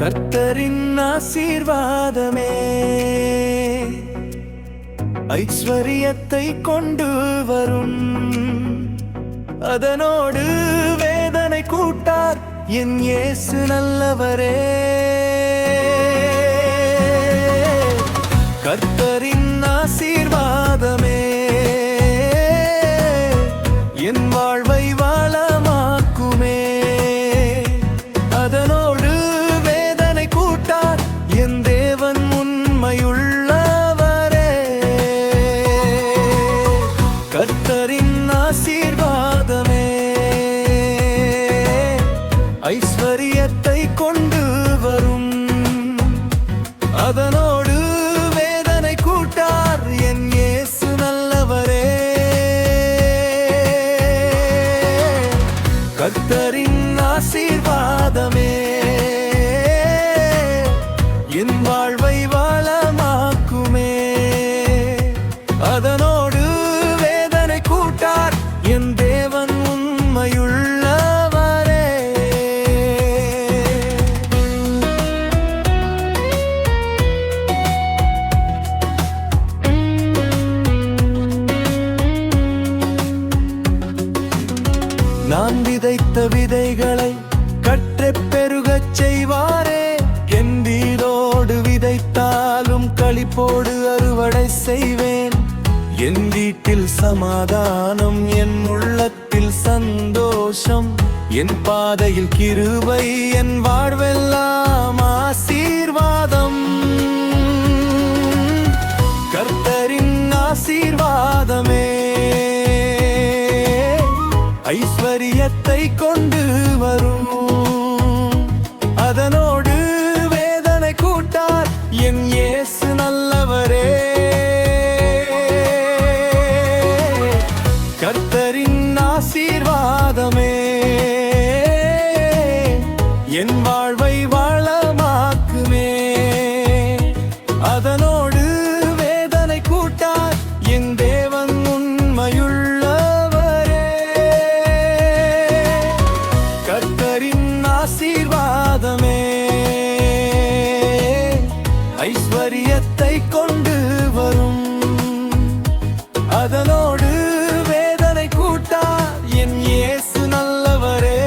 கர்த்தரின் ஆசீர்வாதமே ஐஸ்வரியத்தை கொண்டு வரும். அதனோடு வேதனை கூட்டார் என் இயேசு நல்லவரே. கர்த்தரின் ஆசீர்வாதமே என் வாழ்வை வளமாக்குமே. அதனோடு வேதனை கூட்டார் என் தேவன் உண்மையுள்ளவரே. கர்த்தரின் ஆசீர்வாதமே ஐஸ்வரியத்தை கொண்டு வரும். அதனோடு வேதனை கூட்டார் என் இயேசு நல்லவரே. கர்த்தரின் ஆசீர்வாதமே என் வாழ்வை வளமாக்குமே. அதனோடு வேதனை கூட்டார் என் தேவன் உண்மையுள்ளவரே. நான் விதைத்த விதைகளை கற்றப் பெருகச் செய்வாரே. என் வீடோடு விதைத்தாலும் களிப்போடு அறுவடை செய்வேன். என் வீட்டில் சமாதானம், என் உள்ளத்தில் சந்தோஷம், என் பாதையில் கிருபை, என் வாழ்வெல்லாம் ஆசீர்வாதம். கர்த்தரின் ஆசீர்வாதமே ஐஸ்வரியத்தை கொண்டு வரும். அதனோடு வேதனை கூட்டார் என் இயேசு நல்லவரே. கர்த்தரின் ஆசீர்வாதமே என் வாழ்வை வளமாக்குமே. அதனோடு வேதனை கூட்டார் என் தேவன் உண்மையுள்ளவரே. கர்த்தரின் ஆசீர்வாதமே ஐஸ்வரியத்தை கொண்டு வரும். அதனோடு வேதனை கூட்டார் என் இயேசு நல்லவரே.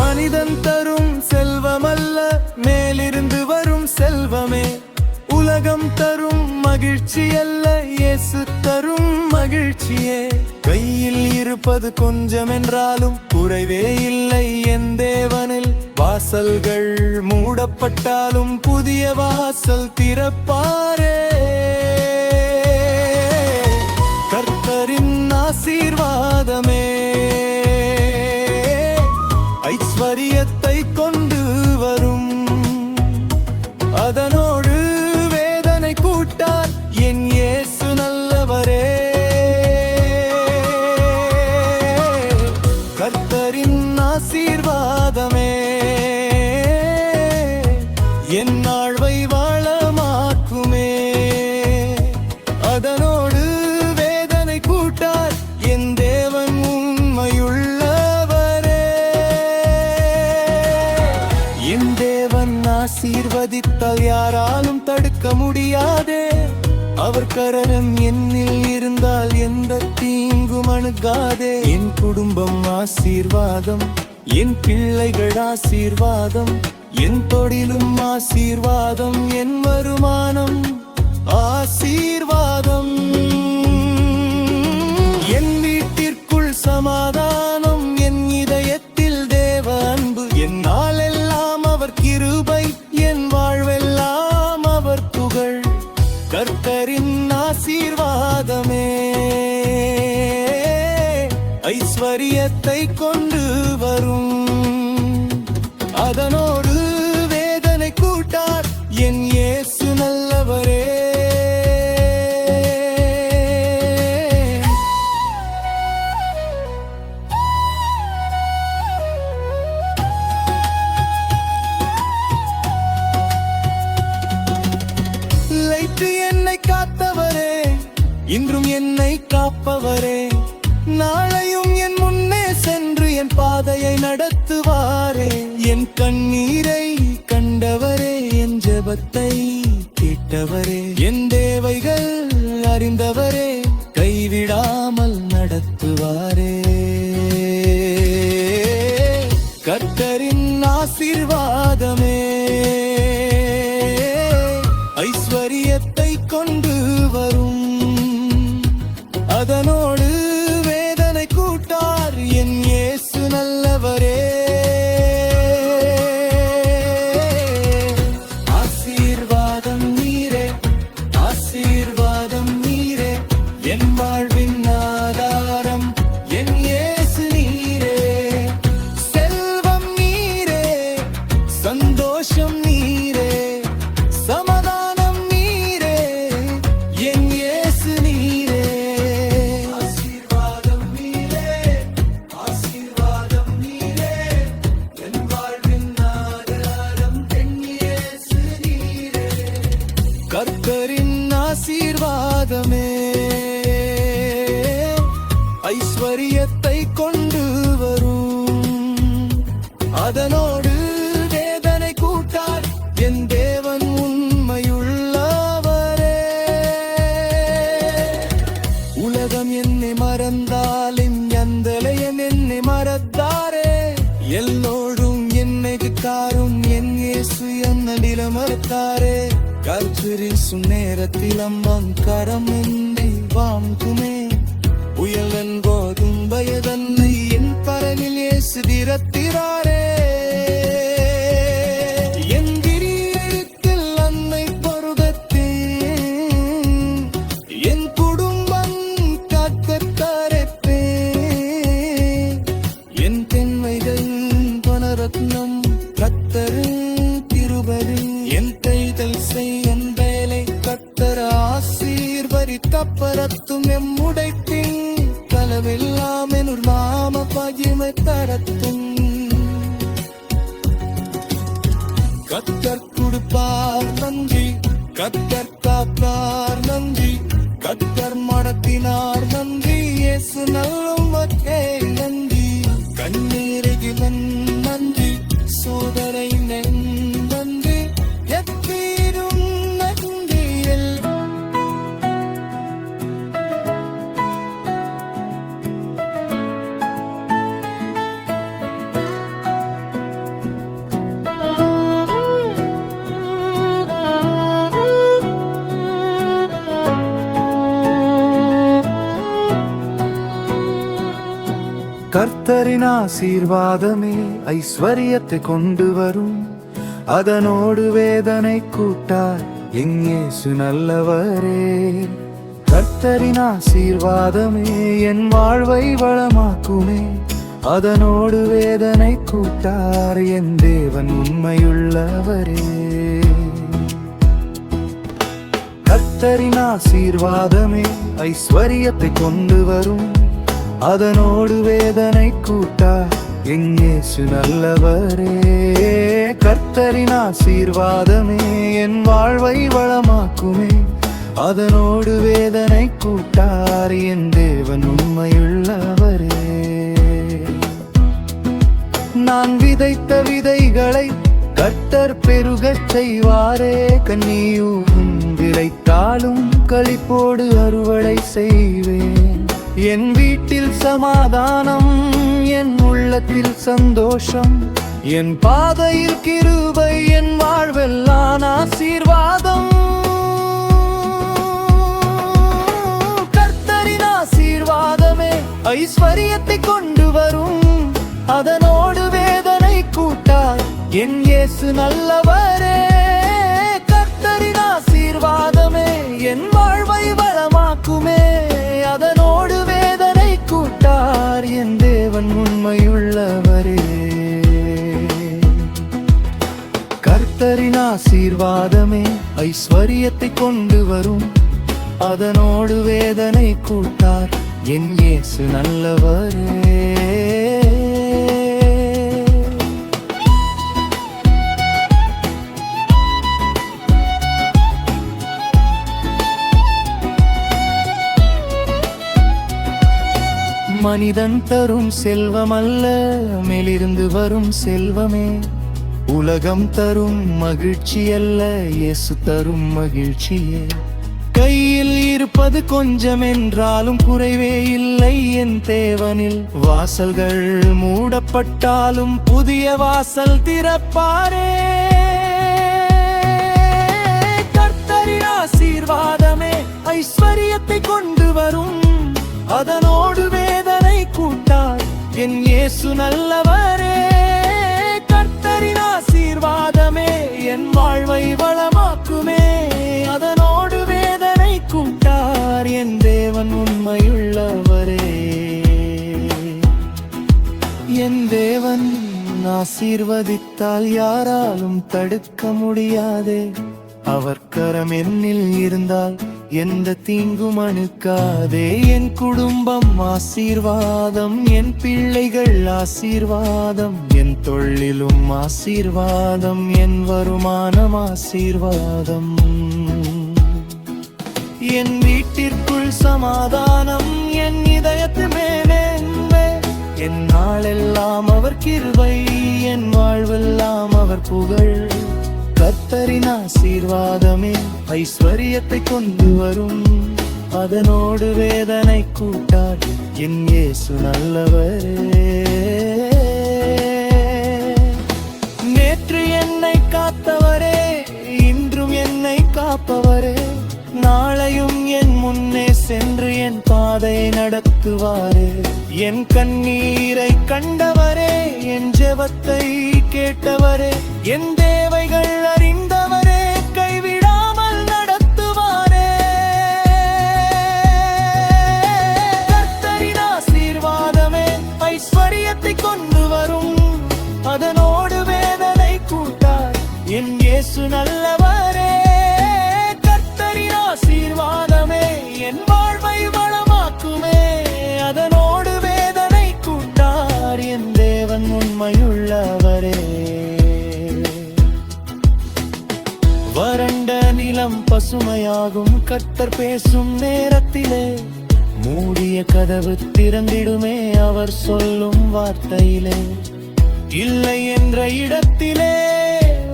மனிதன் தரும் செல்வமல்ல, மேலிருந்து வரும் செல்வமே. உலகம் தரும் மகிழ்ச்சி அல்ல, இயேசு தரும் மகிழ்ச்சியே. கையில் இருப்பது கொஞ்சம் என்றாலும் குறைவே இல்லை என் தேவனில். வாசல்கள் மூடப்பட்டாலும் புதிய வாசல் திறப்பாரே. கர்த்தரின் ஆசீர்வாதமே ஐஸ்வரியத்தை கொண்டு வரும். அதனோடு வேதனை கூட்டார் என் இயேசு நல்லவரே. கர்த்தரின் ஆசீர்வாதமே என் வாழ்வை வளமாக்குமே. அதனோடு வேதனை கூட்டார் என் தேவன் உண்மையுள்ளவரே. என் தேவன் ஆசீர்வதித்தால் யாராலும் தடுக்க முடியாதே. அவர் கரம் என்னில் இருந்தால் எந்த தீங்கும் அணுகாதே. என் குடும்பம் ஆசீர்வாதம், என் பிள்ளைகள் ஆசீர்வாதம், என் தொழிலும் ஆசீர்வாதம், என் வருமானம் ஆசீர்வாதம். என் வீட்டிற்குள் சமாதானம், என் இதயத்தில் தேவ அன்பு. என் நாளெல்லாம் அவர் கிருபை, என் வாழ்வெல்லாம் அவர் புகழ். கர்த்தரின் ஆசீர்வாதமே ஐஸ்வரியத்தை கொண்டு வரும். அதனோடு வேதனை கூட்டார் என் இயேசு நல்லவரே. உழைத்து என்னை காத்தவரே, இன்றும் என்னை காப்பவரே, நாளையும் என் முன்னே சென்று என் பாதையை நடத்துவாரே. என் கண்ணீரை கண்டவரே, என் ஜெபத்தை கேட்டவரே, என் தேவைகள் அறிந்தவரே, கைவிடாமல் நடத்துவாரே. கர்த்தரின் ஆசீர்வாதமே ஐஸ்வரியத்தை கொண்டு வரும், அதனோடு வேதனை கூட்டார் என் இயேசு நல்லவரே. ஆசீர்வாதம் நீரே, ஆசீர்வாதம் நீரே, என் வாழ்வின் ஆதாரம் என் இயேசு நீரே. செல்வம் நீரே, சந்தோஷம் நீரே, சமாதானம் நீரே, என் இயேசு நீரே. ஆசீர்வாதம் நீரே, ஆசீர்வாதம் நீரே, என் வாழ்வின் ஆதாரம் என் இயேசு நீரே. கர்த்தரின் ஆசீர்வாதமே ஐஸ்வரியத்தை கொண்டு வரும், அதனோடு வேதனை கூட்டார் என் தேவன் உண்மையுள்ளவரே. உலகம் என்னை மறந்தாலும் எந்தலையன் என்னை மறந்தாரே, எல்லோரும் என்னை காரும் என் இயேசு என்னில மறுத்தாரே. கர்த்தரின் நேரத்தில் அம்மான் கரம் என்னை வாங்குமே, புயலன் போதும் பயதன்னை என் பரனில் இயேசு திறத்திறாரே. என் கிரீடத்தில் அன்னை பருவத்தேன், என் குடும்பம் காக்கத் தரப்பேன். என் தென்மைகள் பனரத்னம் கர்த்தரின் கிருபையில், என் கைதல் செய் என் வேலை கர்த்தர் ஆசீர்வதித்தப்பரத்தும் எம்முடைப்பின் கலவெல்லாம் என்னுள் நாம பகிமை தரத்தும். கர்த்தர் கொடுப்பார் நன்றி, கர்த்தர் காப்பார் நன்றி, கர்த்தர் மடத்தினார் நன்றி, இயேசு நல்லவர்க்கே நன்றி. கண்ணீரிகிலன் நன்றி, சோதரை நன்றி, எப்பீரும் நன்றி. கர்த்தரின் ஆசீர்வாதமே ஐஸ்வரியத்தை கொண்டு வரும், அதனோடு வேதனை கூட்டார் என் இயேசு நல்லவரே. கர்த்தரின் ஆசீர்வாதமே என் வாழ்வை வளமாக்குமே, அதனோடு வேதனை கூட்டார் என் தேவன் உண்மையுள்ளவரே. கர்த்தரின் ஆசீர்வாதமே ஐஸ்வரியத்தை கொண்டு வரும், அதனோடு வேதனை கூட்டார் என் இயேசு நல்லவரே. கர்த்தரின் ஆசீர்வாதமே என் வாழ்வை வளமாக்குமே, அதனோடு வேதனை கூட்டார் என் தேவன் உண்மையுள்ளவரே. நான் விதைத்த விதைகளை கர்த்தர் பெருகச் செய்வாரே, கண்ணீயும் விளைத்தாலும் களிப்போடு அறுவடை செய்வேன். என் வீட்டில் சமாதானம், என் உள்ளத்தில் சந்தோஷம், என் பாதையில் கிருபை, என் வாழ்வெல்லாம் ஆசீர்வாதம். கர்த்தரின் ஆசீர்வாதமே ஐஸ்வரியத்தை கொண்டு வரும், அதனோடு வேதனை கூட்டார் என் இயேசு நல்லவரே. கர்த்தரின் ஆசீர்வாதமே என் வாழ்வை வளமாக்குமே, அதனோடு வேதனை கூட்டார் என் தேவன் உண்மையுள்ளவரே. கர்த்தரின் ஆசீர்வாதமே ஐஸ்வரியத்தை கொண்டு வரும், அதனோடு வேதனை கூட்டார் என் இயேசு நல்லவரே. மனிதன் தரும் செல்வமல்ல, மேலிருந்து வரும் செல்வமே. உலகம் தரும் மகிழ்ச்சி அல்ல, இயேசு தரும் மகிழ்ச்சியே. கையில் இருப்பது கொஞ்சம் என்றாலும் குறைவே இல்லை என் தேவனில். வாசல்கள் மூடப்பட்டாலும் புதிய வாசல் திறப்பாரே. கர்த்தரின் ஆசீர்வாதமே ஐஸ்வரியத்தை கொண்டு வரும், அதனோடு வேதனை கூட்டார் என் இயேசு நல்லவரே. கர்த்தரின் ஆசீர்வாதமே என் வாழ்வை வளமாக்குமே, அதனோடு வேதனை கூட்டார் என் தேவன் உண்மையுள்ளவரே. என் தேவன் ஆசீர்வதித்தால் யாராலும் தடுக்க முடியாதே. அவர் கரம் என்னில் இருந்தால் எந்த தீங்கும் அணுக்காதே. என் குடும்பம் ஆசீர்வாதம், என் பிள்ளைகள் ஆசீர்வாதம், என் தொழிலும் ஆசீர்வாதம், என் வருமானம் ஆசீர்வாதம். என் வீட்டிற்குள் சமாதானம், என் இதயத்து மேலே என் நாளெல்லாம் அவர் கிருபை, என் வாழ்வெல்லாம் அவர் புகழ். கர்த்தரின் ஆசீர்வாதமே ஐஸ்வரியத்தை கொண்டு வரும், அதனோடு வேதனை கூட்டார் என் இயேசு நல்லவரே. நேற்று என்னை காத்தவரே, இன்றும் என்னை காப்பவரே, நாளையும் என் முன்னே சென்று என் பாதை நடத்துவாரே. என் கண்ணீரை கண்டவரே, என் ஜெபத்தை கேட்டவரே, என் தேவைகள் அறிந்தவரே, கைவிடாமல் நடத்துவாரே. கர்த்தரின் ஆசீர்வாதமே ஐஸ்வரியத்தை கொண்டு வரும், அதனோடு வேதனை கூட்டார் என் இயேசு நல்லவரே. கர்த்தரின் ஆசீர்வாதமே என் வாழ்வை வளமாக்குமே, அதனோடு வேதனை கூட்டார் என் தேவன் உண்மையுள்ளவரே. வறண்ட நிலம் பசுமையாகும் கர்த்தர் பேசும் நேரத்திலே, மூடிய கதவு திறந்திடுமே அவர் சொல்லும் வார்த்தையிலே. இல்லை என்ற இடத்திலே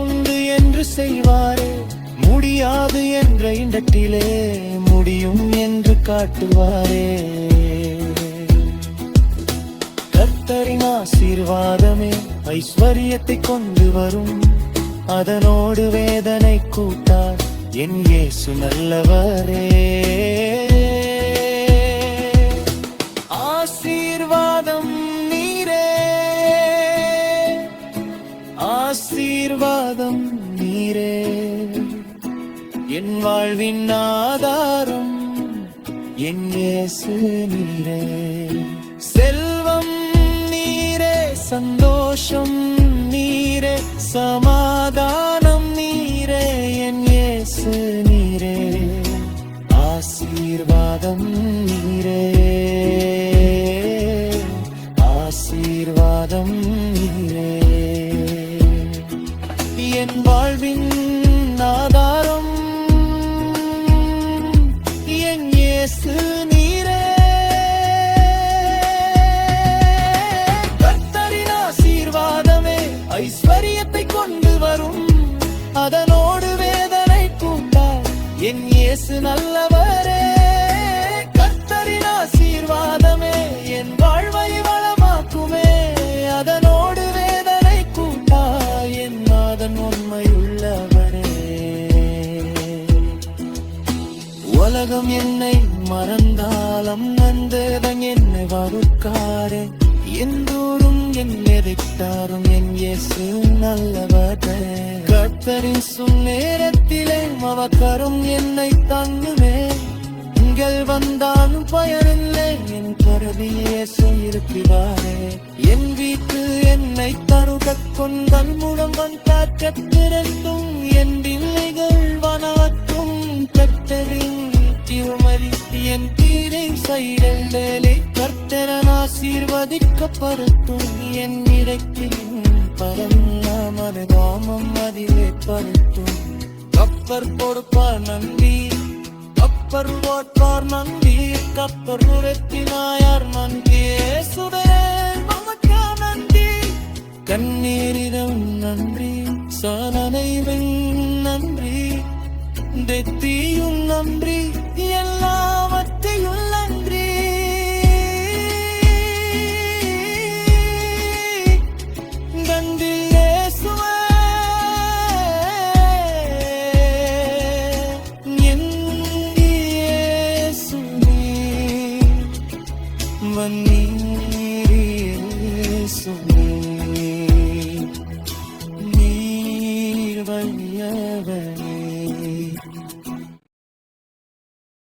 உண்டு என்று செய்வாரே, முடியாது என்ற இடத்திலே முடியும் என்று காட்டுவாரே. கர்த்தரின் ஆசீர்வாதமே ஐஸ்வரியத்தை கொண்டு வரும், அதனோடு வேதனை கூட்டார் என் இயேசு நல்லவரே. ஆசீர்வாதம் நீரே, ஆசீர்வாதம் நீரே, என் வாழ்வின் ஆதாரம் என் இயேசு நீரே. செல்வம் நீரே, சந்தோஷம் நீரே, சமாதானம் நீரே, என் இயேசு நீரே. ஆசீர்வாதம் நீரே, ஆசீர்வாதம் நீரே, என் வாழ்வின் ஆதாரம் என் இயேசு நீரே. கர்த்தரின் ஆசீர்வாதமே ஐஸ்வரியத்தை கொண்டு வரும், அதனோடு வேதனை கூட்டார் என் இயேசு நல்லவரே. கர்த்தரின் ஆசீர்வாதமே என் வாழ்வை வளமாக்குமே, அதனோடு வேதனை கூட்டார் என் நாதன் உண்மையுள்ளவரே. உலகம் என்னை மறந்தாலும் நந்ததன் என்னை வறுக்காரே, எந்தோறும் என் எதிர்த்தாரும் என் இயேசு நல்லவரே. கர்த்தரின் நேரத்திலே அவக்கரும் என்னை தங்குமே, நீங்கள் வந்தாலும் பயனில்லை என் கருதி இயேசு இருக்கிறாரே. என் வீட்டு என்னை தருகக் கொண்டல் முழங்கன் காற்றத்திரண்டும், என் பிள்ளைகள் வனவற்றும் கர்த்தரின் திருமதி என் தீரை சைடலே. கர்த்தரன் ஆசீர்வதிக்கப்படுத்தும் என் இடைக்கின் பரமது நாமம் அதிலே படுத்தும். கப்பர் கொடுப்பார் நன்றி, கப்பர் ஓட்பார் நன்றி கப்பர் உரத்தினாயார் நன்றி இயேசுவே மமக்கா நன்றி கண்ணீரிடம் நன்றி சாலனைவன் நன்றி தெத்தியும் நன்றி